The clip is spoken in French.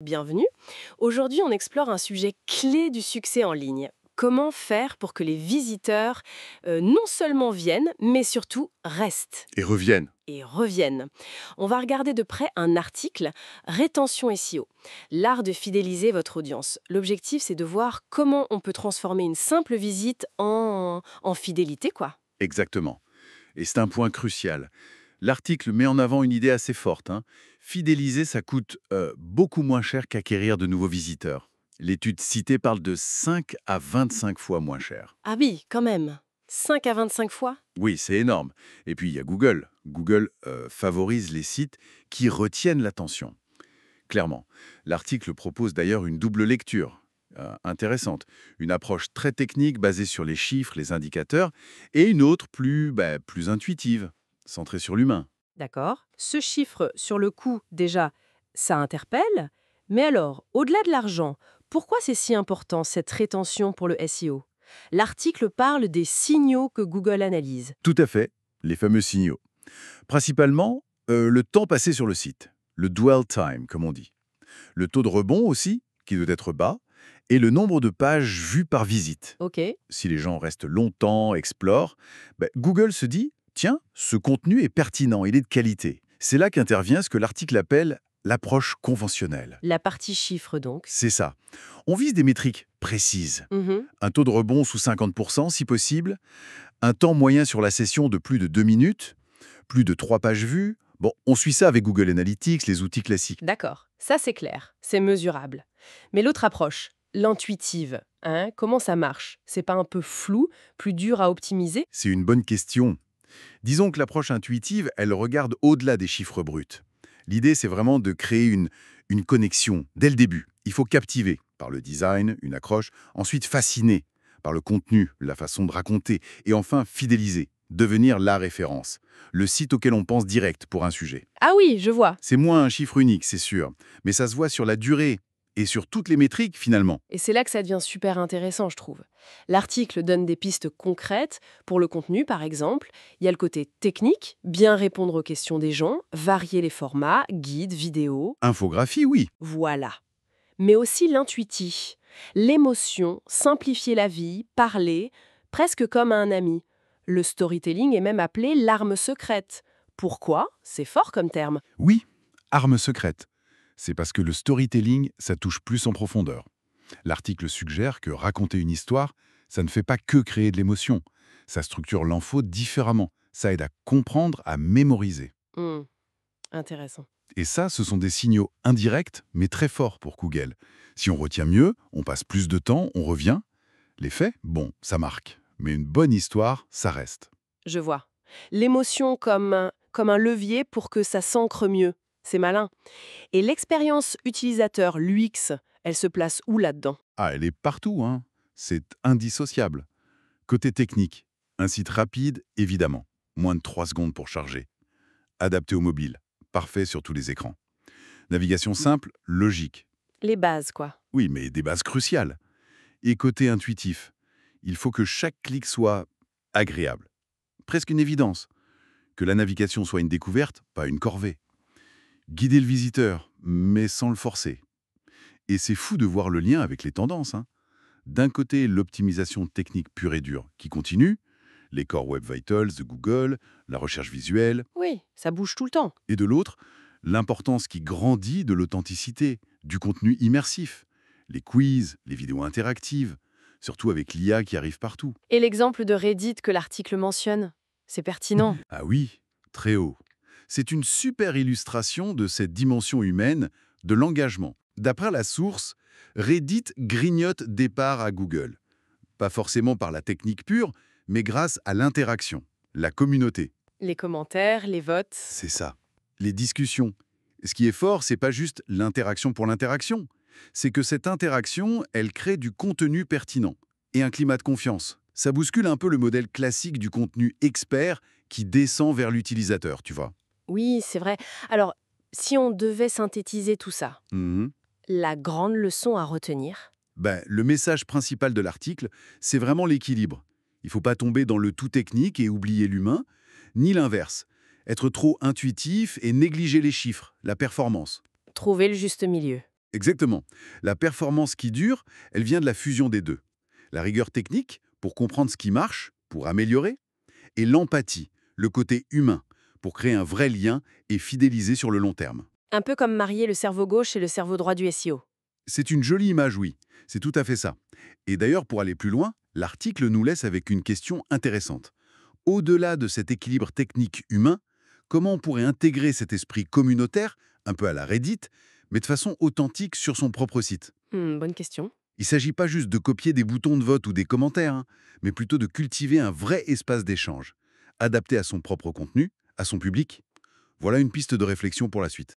Bienvenue. Aujourd'hui, on explore un sujet clé du succès en ligne. Comment faire pour que les visiteurs non seulement viennent, mais surtout restent Et reviennent. et reviennent. On va regarder de près un article, Rétention SEO, l'art de fidéliser votre audience. L'objectif, c'est de voir comment on peut transformer une simple visite en fidélité, quoi. Exactement. Et c'est un point crucial. L'article met en avant une idée assez forte, hein. Fidéliser, ça coûte beaucoup moins cher qu'acquérir de nouveaux visiteurs. L'étude citée parle de 5 à 25 fois moins cher. Ah oui, quand même. 5 à 25 fois. Oui, c'est énorme. Et puis il y a Google. Google favorise les sites qui retiennent l'attention. Clairement. L'article propose d'ailleurs une double lecture. Intéressante. Une approche très technique basée sur les chiffres, les indicateurs, et une autre plus intuitive, centrée sur l'humain. D'accord. Ce chiffre, sur le coup, déjà, ça interpelle. Mais alors, au-delà de l'argent, pourquoi c'est si important cette rétention pour le SEO? L'article parle des signaux que Google analyse. Tout à fait, les fameux signaux. Principalement, le temps passé sur le site, le dwell time, comme on dit. Le taux de rebond aussi, qui doit être bas, et le nombre de pages vues par visite. Ok, Si les gens restent longtemps, explorent, Google se dit, tiens, ce contenu est pertinent, il est de qualité. C'est là qu'intervient ce que l'article appelle l'approche conventionnelle. la partie chiffre donc. C'est ça. On vise des métriques précises. Mhm. Un taux de rebond sous 50% si possible, un temps moyen sur la session de plus de 2 minutes, plus de 3 pages vues. Bon, on suit ça avec Google Analytics, les outils classiques. D'accord, ça c'est clair, c'est mesurable. Mais l'autre approche, l'intuitive, hein, comment ça marche? C'est pas un peu flou, plus dur à optimiser? C'est une bonne question. Disons que l'approche intuitive, elle regarde au-delà des chiffres bruts. L'idée, c'est vraiment de créer une connexion dès le début. Il faut captiver par le design, une accroche, ensuite fasciner par le contenu, la façon de raconter, et enfin fidéliser, devenir la référence, le site auquel on pense direct pour un sujet. Ah oui, je vois. C'est moins un chiffre unique, c'est sûr, mais ça se voit sur la durée et sur toutes les métriques finalement. Et c'est là que ça devient super intéressant, je trouve. L'article donne des pistes concrètes pour le contenu, par exemple. Il y a le côté technique, bien répondre aux questions des gens, varier les formats, guides, vidéos, Infographie, oui. voilà. Mais aussi l'intuitif, l'émotion, simplifier la vie, parler, presque comme à un ami. Le storytelling est même appelé l'arme secrète. Pourquoi? C'est fort comme terme. Oui, arme secrète. C'est parce que le storytelling, ça touche plus en profondeur. L'article suggère que raconter une histoire, ça ne fait pas que créer de l'émotion. Ça structure l'info différemment. Ça aide à comprendre, à mémoriser. Hmm, intéressant. Et ça, ce sont des signaux indirects, mais très forts pour Google. Si on retient mieux, on passe plus de temps, on revient. Les faits, bon, ça marque. Mais une bonne histoire, ça reste. Je vois. L'émotion comme un levier pour que ça s'ancre mieux. C'est malin. Et l'expérience utilisateur, l'UX, elle se place où là-dedans? Ah, elle est partout, hein. C'est indissociable. Côté technique, un site rapide, évidemment. Moins de 3 secondes pour charger. Adapté au mobile. Parfait sur tous les écrans. Navigation simple, logique. Les bases, quoi. Oui, mais des bases cruciales. Et côté intuitif, il faut que chaque clic soit agréable. Presque une évidence. Que la navigation soit une découverte, pas une corvée. Guider le visiteur, mais sans le forcer. Et c'est fou de voir le lien avec les tendances, hein. D'un côté, l'optimisation technique pure et dure, qui continue, les Core Web Vitals de Google, la recherche visuelle, Oui, ça bouge tout le temps. et de l'autre, l'importance qui grandit de l'authenticité, du contenu immersif, les quiz, les vidéos interactives, surtout avec l'IA qui arrive partout. Et l'exemple de Reddit que l'article mentionne, c'est pertinent. Ah oui, très haut. C'est une super illustration de cette dimension humaine, de l'engagement. D'après la source, Reddit grignote des parts à Google. Pas forcément par la technique pure, mais grâce à l'interaction, la communauté. Les commentaires, les votes. C'est ça. Les discussions. Ce qui est fort, c'est pas juste l'interaction pour l'interaction. C'est que cette interaction, elle crée du contenu pertinent et un climat de confiance. Ça bouscule un peu le modèle classique du contenu expert qui descend vers l'utilisateur, tu vois. Oui, c'est vrai. Alors, si on devait synthétiser tout ça, Mhm. la grande leçon à retenir, Le message principal de l'article, c'est vraiment l'équilibre. Il ne faut pas tomber dans le tout technique et oublier l'humain, ni l'inverse. Être trop intuitif et négliger les chiffres, la performance. trouver le juste milieu. Exactement. La performance qui dure, elle vient de la fusion des deux. La rigueur technique, pour comprendre ce qui marche, pour améliorer, et l'empathie, le côté humain, pour créer un vrai lien et fidéliser sur le long terme. Un peu comme marier le cerveau gauche et le cerveau droit du SEO. C'est une jolie image, oui. C'est tout à fait ça. Et d'ailleurs, pour aller plus loin, l'article nous laisse avec une question intéressante. Au-delà de cet équilibre technique humain, comment on pourrait intégrer cet esprit communautaire, un peu à la Reddit, mais de façon authentique sur son propre site? Bonne question. Il ne s'agit pas juste de copier des boutons de vote ou des commentaires, hein, mais plutôt de cultiver un vrai espace d'échange, adapté à son propre contenu, à son public. Voilà une piste de réflexion pour la suite.